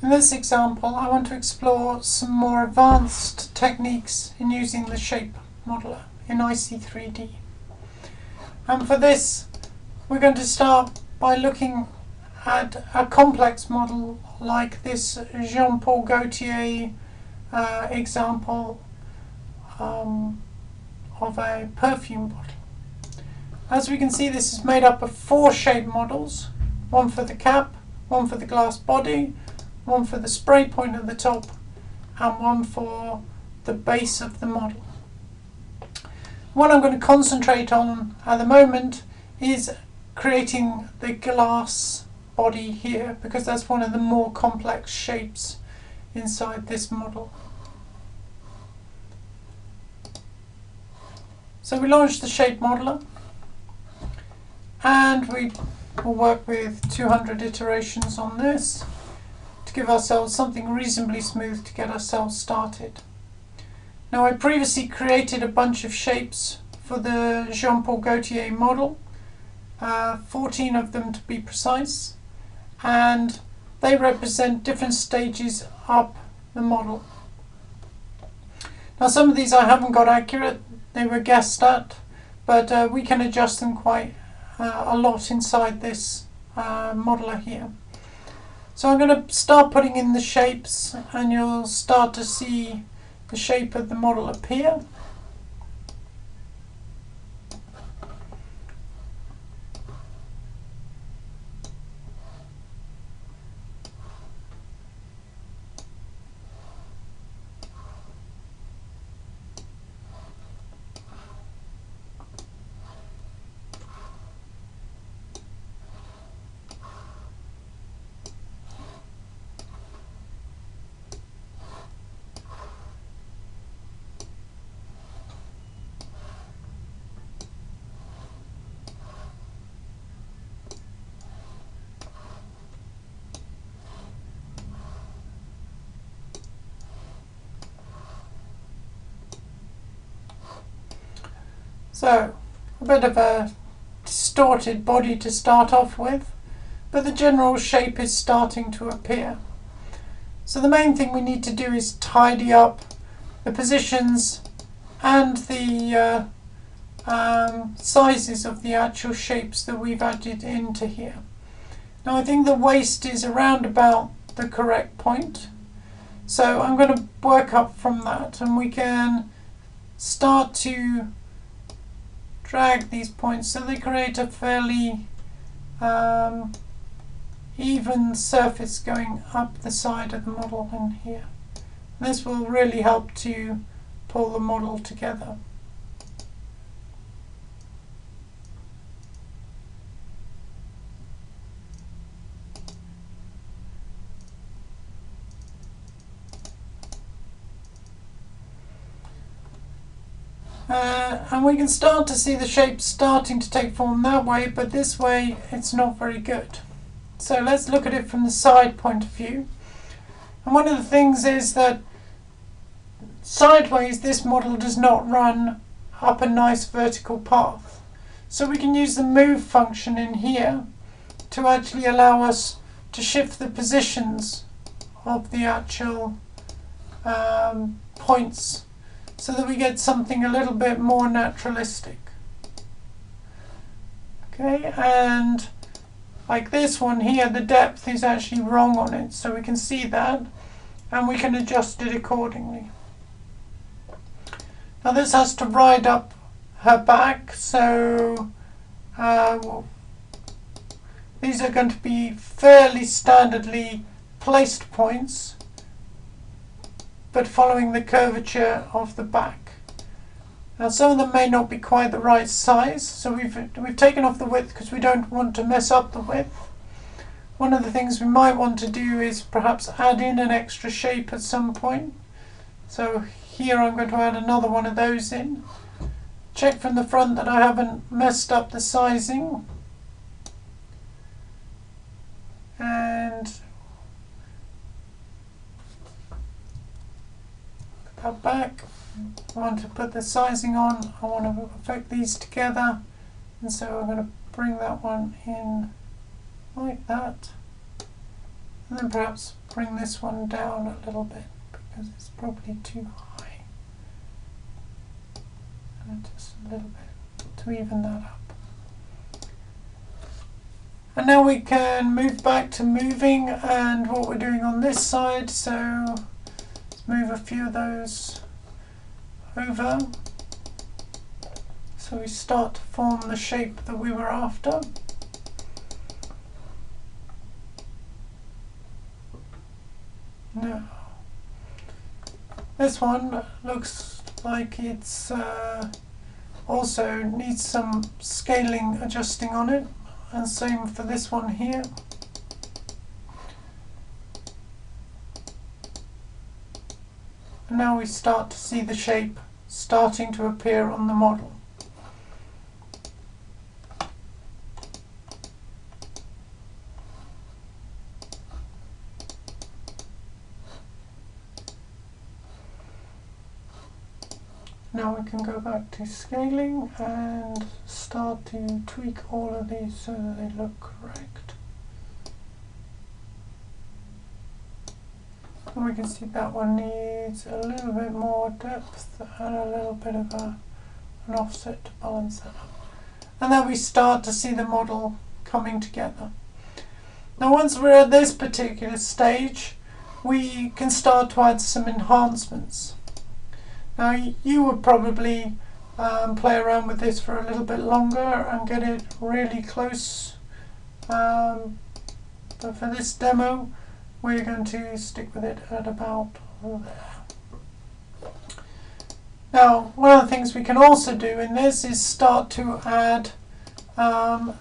In this example, I want to explore some more advanced techniques in using the shape modeler in IC3D. And for this, we're going to start by looking at a complex model like this Jean-Paul Gaultier example of a perfume bottle. As we can see, this is made up of 4 shape models, one for the cap, one for the glass body, one for the spray point at the top, and one for the base of the model. What I'm going to concentrate on at the moment is creating the glass body here, because that's one of the more complex shapes inside this model. So we launch the shape modeler, and we will work with 200 iterations on this to give ourselves something reasonably smooth to get ourselves started. Now, I previously created a bunch of shapes for the Jean-Paul Gaultier model, 14 of them to be precise, and they represent different stages up the model. Now, some of these I haven't got accurate, they were guessed at, but we can adjust them quite a lot inside this modeler here. So I'm going to start putting in the shapes, and you'll start to see the shape of the model appear. So, a bit of a distorted body to start off with, but the general shape is starting to appear. So the main thing we need to do is tidy up the positions and the sizes of the actual shapes that we've added into here. Now, I think the waist is around about the correct point, so I'm going to work up from that, and we can start to drag these points so they create a fairly even surface going up the side of the model in here. This will really help to pull the model together. And we can start to see the shape starting to take form that way, but this way it's not very good. So let's look at it from the side point of view. And one of the things is that sideways this model does not run up a nice vertical path. So we can use the move function in here to actually allow us to shift the positions of the actual points, so that we get something a little bit more naturalistic. Okay, and like this one here, the depth is actually wrong on it, so we can see that, and we can adjust it accordingly. Now this has to ride up her back, so these are going to be fairly standardly placed points, but following the curvature of the back. Now, some of them may not be quite the right size, so we've taken off the width because we don't want to mess up the width. One of the things we might want to do is perhaps add in an extra shape at some point. So here I'm going to add another one of those in. Check from the front that I haven't messed up the sizing. And that back. I want to put the sizing on, I want to affect these together, and so I'm going to bring that one in like that, And then perhaps bring this one down a little bit because it's probably too high. And just a little bit to even that up. And now we can move back to moving and what we're doing on this side. So let's move a few of those over. So we start to form the shape that we were after. Now, this one looks like it's also needs some scaling adjusting on it. And same for this one here. And now we start to see the shape starting to appear on the model. Now we can go back to scaling and start to tweak all of these so that they look correct. And we can see that one needs a little bit more depth and a little bit of an offset to balance that up. And then we start to see the model coming together. Now once we're at this particular stage, we can start to add some enhancements. Now you would probably play around with this for a little bit longer and get it really close, but for this demo we're going to stick with it at about there. Now one of the things we can also do in this is start to add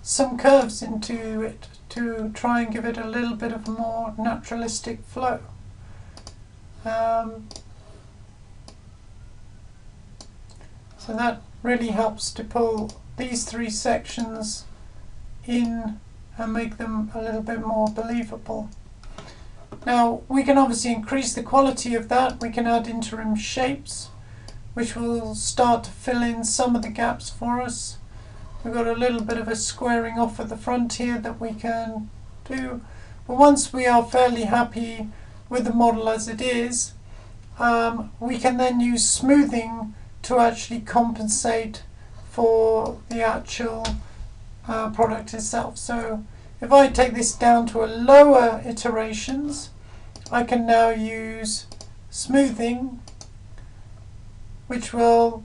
some curves into it to try and give it a little bit of a more naturalistic flow. So that really helps to pull these three sections in and make them a little bit more believable. Now we can obviously increase the quality of that. We can add interim shapes which will start to fill in some of the gaps for us. We've got a little bit of a squaring off at the front here that we can do. But once we are fairly happy with the model as it is, we can then use smoothing to actually compensate for the actual product itself. So if I take this down to a lower iterations, I can now use smoothing, which will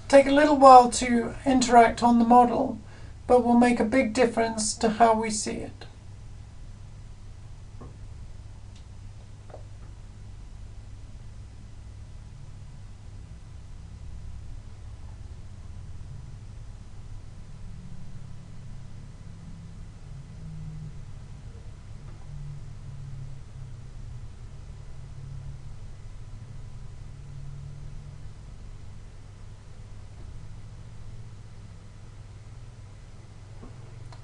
take a little while to interact on the model, but will make a big difference to how we see it.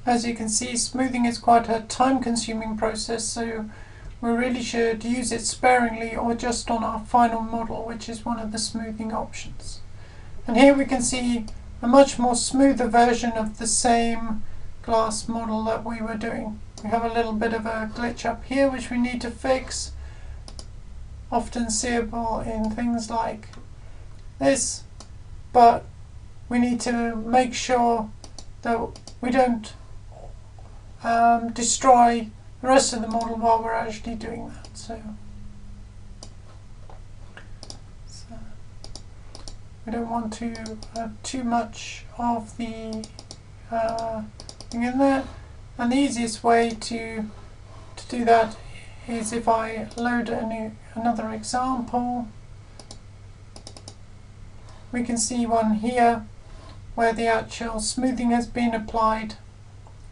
As you can see, smoothing is quite a time-consuming process, so we really should use it sparingly or just on our final model, which is one of the smoothing options. And here we can see a much more smoother version of the same glass model that we were doing. We have a little bit of a glitch up here which we need to fix, often seeable in things like this, but we need to make sure that we don't destroy the rest of the model while we're actually doing that. So we don't want to have too much of the thing in there. And the easiest way to do that is if I load another example. We can see one here where the actual smoothing has been applied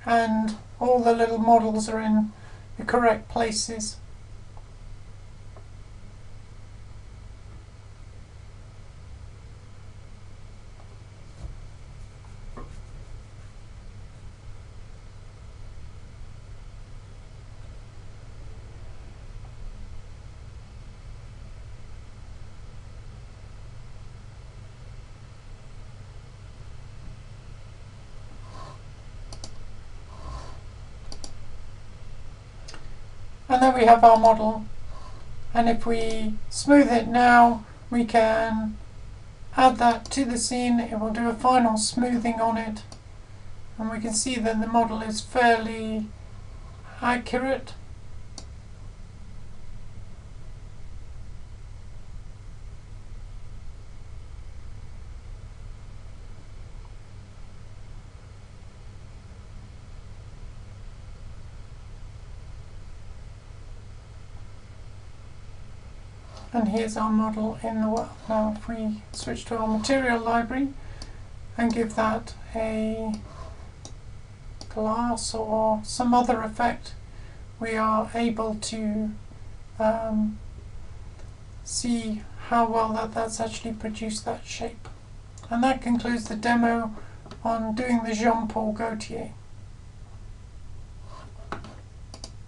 and all the little models are in the correct places. And then we have our model, and if we smooth it now, we can add that to the scene. It will do a final smoothing on it, and we can see that the model is fairly accurate. And here's our model in the world. Now if we switch to our material library and give that a glass or some other effect, we are able to see how well that's actually produced that shape. And that concludes the demo on doing the Jean Paul Gaultier.